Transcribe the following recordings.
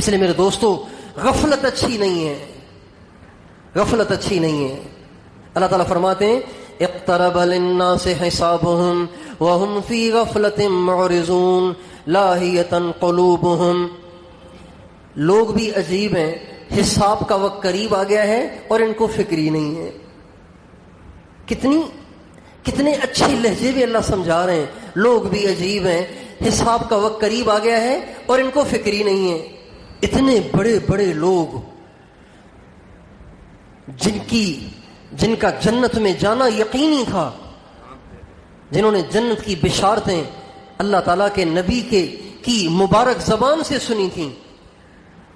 اس لیے میرے دوستو غفلت اچھی نہیں ہے، غفلت اچھی نہیں ہے۔ اللہ تعالیٰ فرماتے ہیں اقترب للناس حسابهم وهم في غفلة معرضون لاہیۃ قلوبهم۔ لوگ بھی عجیب ہیں، حساب کا وقت قریب آ گیا ہے اور ان کو فکر ہی نہیں ہے۔ کتنے اچھے لہجے بھی اللہ سمجھا رہے ہیں، لوگ بھی عجیب ہیں، حساب کا وقت قریب آ گیا ہے اور ان کو فکر ہی نہیں ہے۔ اتنے بڑے بڑے لوگ جن کا جنت میں جانا یقینی تھا، جنہوں نے جنت کی بشارتیں اللہ تعالیٰ کے نبی کی مبارک زبان سے سنی تھیں،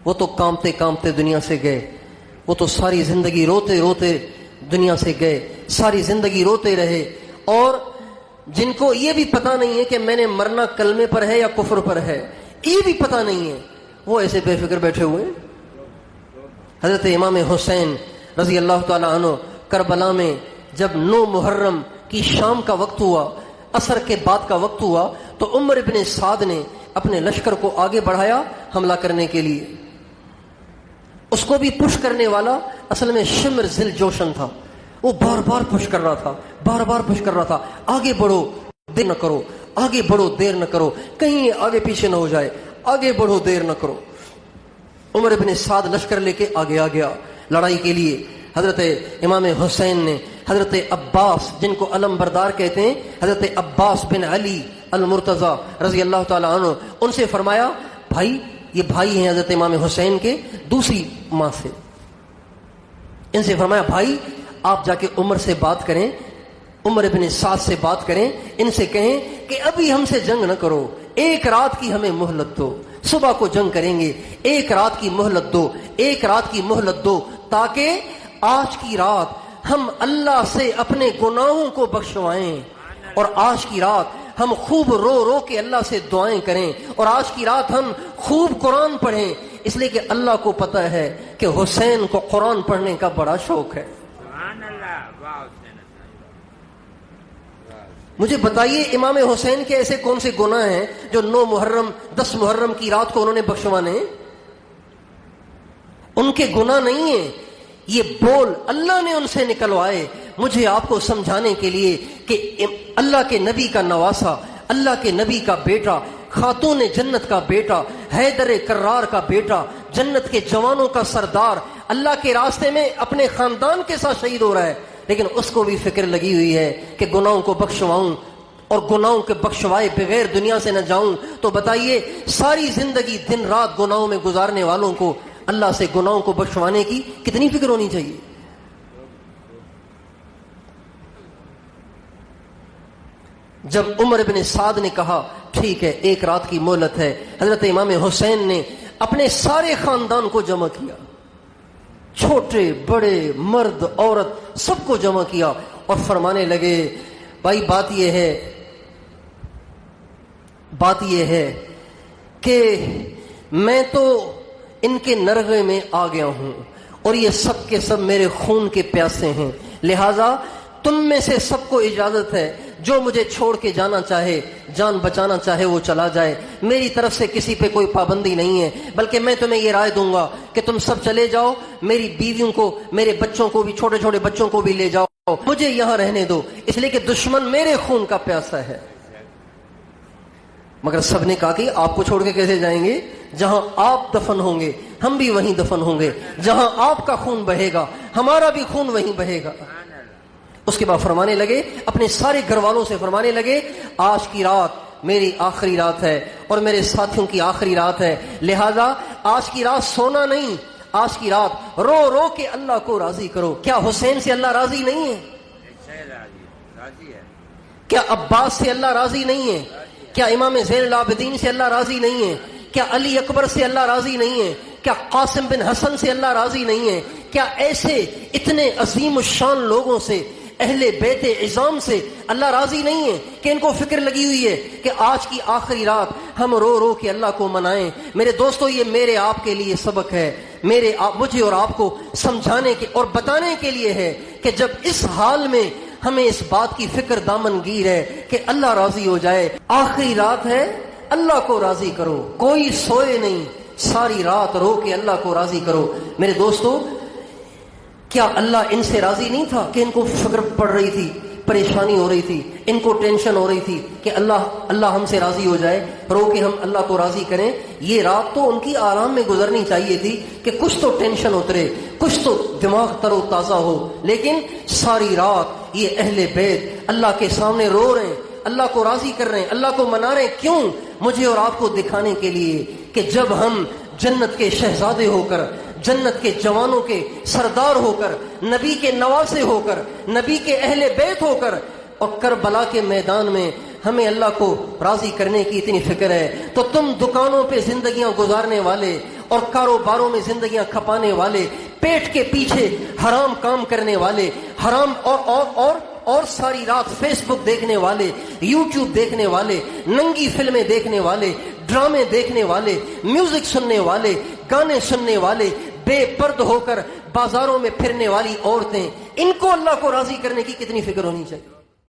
وہ تو کانپتے کانپتے دنیا سے گئے، وہ تو ساری زندگی روتے روتے دنیا سے گئے، ساری زندگی روتے رہے، اور جن کو یہ بھی پتہ نہیں ہے کہ میں نے مرنا کلمے پر ہے یا کفر پر ہے، یہ بھی پتہ نہیں ہے، وہ ایسے بے فکر بیٹھے ہوئے ہیں۔ حضرت امام حسین رضی اللہ تعالی عنہ کربلا میں جب 9 محرم کی شام کا وقت ہوا، عصر کے بعد کا وقت ہوا، تو عمر ابن سعد نے اپنے لشکر کو آگے بڑھایا حملہ کرنے کے لیے۔ اس کو بھی پش کرنے والا اصل میں شمر ذل جوشن تھا، وہ بار بار پش کر رہا تھا، بار بار پش کر رہا تھا، آگے بڑھو دیر نہ کرو، آگے بڑھو دیر نہ کرو، کہیں آگے پیچھے نہ ہو جائے، آگے بڑھو دیر نہ کرو۔ عمر ابن سعد لشکر لے کے آگے آ گیا لڑائی کے لیے۔ حضرت امام حسین نے حضرت عباس، جن کو علم بردار کہتے ہیں، حضرت عباس بن علی المرتضی رضی اللہ تعالی عنہ، ان سے فرمایا بھائی، یہ بھائی ہیں حضرت امام حسین کے دوسری ماں سے، ان سے فرمایا بھائی آپ جا کے عمر سے بات کریں، عمر ابن سعد سے بات کریں، ان سے کہیں کہ ابھی ہم سے جنگ نہ کرو، ایک رات کی ہمیں مہلت دو، صبح کو جنگ کریں گے، ایک رات کی مہلت دو، ایک رات کی مہلت دو، تاکہ آج کی رات ہم اللہ سے اپنے گناہوں کو بخشوائیں، اور آج کی رات ہم خوب رو رو کے اللہ سے دعائیں کریں، اور آج کی رات ہم خوب قرآن پڑھیں، اس لیے کہ اللہ کو پتہ ہے کہ حسین کو قرآن پڑھنے کا بڑا شوق ہے۔ مجھے بتائیے امام حسین کے ایسے کون سے گناہ ہیں جو 9 محرم 10 محرم کی رات کو انہوں نے بخشوانے ہیں؟ ان کے گناہ نہیں ہیں، یہ بول اللہ نے ان سے نکلوائے مجھے آپ کو سمجھانے کے لیے کہ اللہ کے نبی کا نواسا، اللہ کے نبی کا بیٹا، خاتون جنت کا بیٹا، حیدر کرار کا بیٹا، جنت کے جوانوں کا سردار، اللہ کے راستے میں اپنے خاندان کے ساتھ شہید ہو رہا ہے، لیکن اس کو بھی فکر لگی ہوئی ہے کہ گناہوں کو بخشواؤں، اور گناہوں کے بخشوائے بغیر دنیا سے نہ جاؤں۔ تو بتائیے ساری زندگی دن رات گناہوں میں گزارنے والوں کو اللہ سے گناہوں کو بخشوانے کی کتنی فکر ہونی چاہیے۔ جب عمر بن سعد نے کہا ٹھیک ہے ایک رات کی مہلت ہے، حضرت امام حسین نے اپنے سارے خاندان کو جمع کیا، چھوٹے بڑے مرد عورت سب کو جمع کیا، اور فرمانے لگے بھائی بات یہ ہے کہ میں تو ان کے نرغے میں آ گیا ہوں، اور یہ سب کے سب میرے خون کے پیاسے ہیں، لہذا تم میں سے سب کو اجازت ہے جو مجھے چھوڑ کے جانا چاہے، جان بچانا چاہے وہ چلا جائے، میری طرف سے کسی پہ کوئی پابندی نہیں ہے، بلکہ میں تمہیں یہ رائے دوں گا کہ تم سب چلے جاؤ، میری بیویوں کو، میرے بچوں کو بھی، چھوٹے چھوٹے بچوں کو بھی لے جاؤ، مجھے یہاں رہنے دو، اس لیے کہ دشمن میرے خون کا پیاسا ہے۔ مگر سب نے کہا کہ آپ کو چھوڑ کے کیسے جائیں گے؟ جہاں آپ دفن ہوں گے ہم بھی وہیں دفن ہوں گے، جہاں آپ کا خون بہے گا ہمارا بھی خون وہیں بہے گا۔ اس کے بعد فرمانے لگے، اپنے سارے گھر والوں سے فرمانے لگے آج کی رات میری آخری رات ہے اور میرے ساتھیوں کی آخری رات ہے، لہذا آج کی رات سونا نہیں، آج کی رات رو رو کے اللہ کو راضی کرو۔ کیا حسین سے اللہ راضی نہیں ہے؟ کیا عباس سے اللہ راضی نہیں ہے؟ کیا امام زین العابدین سے اللہ راضی نہیں ہے؟ کیا علی اکبر سے اللہ راضی نہیں ہے؟ کیا قاسم بن حسن سے اللہ راضی نہیں ہے؟ کیا ایسے اتنے عظیم الشان لوگوں سے، اہل بیت عظام سے اللہ راضی نہیں ہے کہ ان کو فکر لگی ہوئی ہے کہ آج کی آخری رات ہم رو رو کے اللہ کو منائیں؟ میرے دوستو یہ میرے آپ کے لیے سبق ہے، مجھے اور آپ کو سمجھانے کے اور بتانے کے لیے ہے کہ جب اس حال میں ہمیں اس بات کی فکر دامن گیر ہے کہ اللہ راضی ہو جائے، آخری رات ہے، اللہ کو راضی کرو، کوئی سوئے نہیں، ساری رات رو کے اللہ کو راضی کرو۔ میرے دوستو، کیا اللہ ان سے راضی نہیں تھا کہ ان کو فکر پڑ رہی تھی، پریشانی ہو رہی تھی، ان کو ٹینشن ہو رہی تھی کہ اللہ ہم سے راضی ہو جائے، رو کے ہم اللہ کو راضی کریں؟ یہ رات تو ان کی آرام میں گزرنی چاہیے تھی کہ کچھ تو ٹینشن اترے، کچھ تو دماغ تر و تازہ ہو، لیکن ساری رات یہ اہل بیت اللہ کے سامنے رو رہے ہیں، اللہ کو راضی کر رہے ہیں، اللہ کو منا رہے ہیں۔ کیوں؟ مجھے اور آپ کو دکھانے کے لیے کہ جب ہم جنت کے شہزادے ہو کر، جنت کے جوانوں کے سردار ہو کر، نبی کے نواسے ہو کر، نبی کے اہل بیت ہو کر، اور کربلا کے میدان میں ہمیں اللہ کو راضی کرنے کی اتنی فکر ہے، تو تم دکانوں پہ زندگیاں گزارنے والے اور کاروباروں میں زندگیاں کھپانے والے، پیٹ کے پیچھے حرام کام کرنے والے، حرام اور ساری رات فیس بک دیکھنے والے، یوٹیوب دیکھنے والے، ننگی فلمیں دیکھنے والے، ڈرامے دیکھنے والے، میوزک سننے والے، گانے سننے والے، بے پرد ہو کر بازاروں میں پھرنے والی عورتیں، ان کو اللہ کو راضی کرنے کی کتنی فکر ہونی چاہیے۔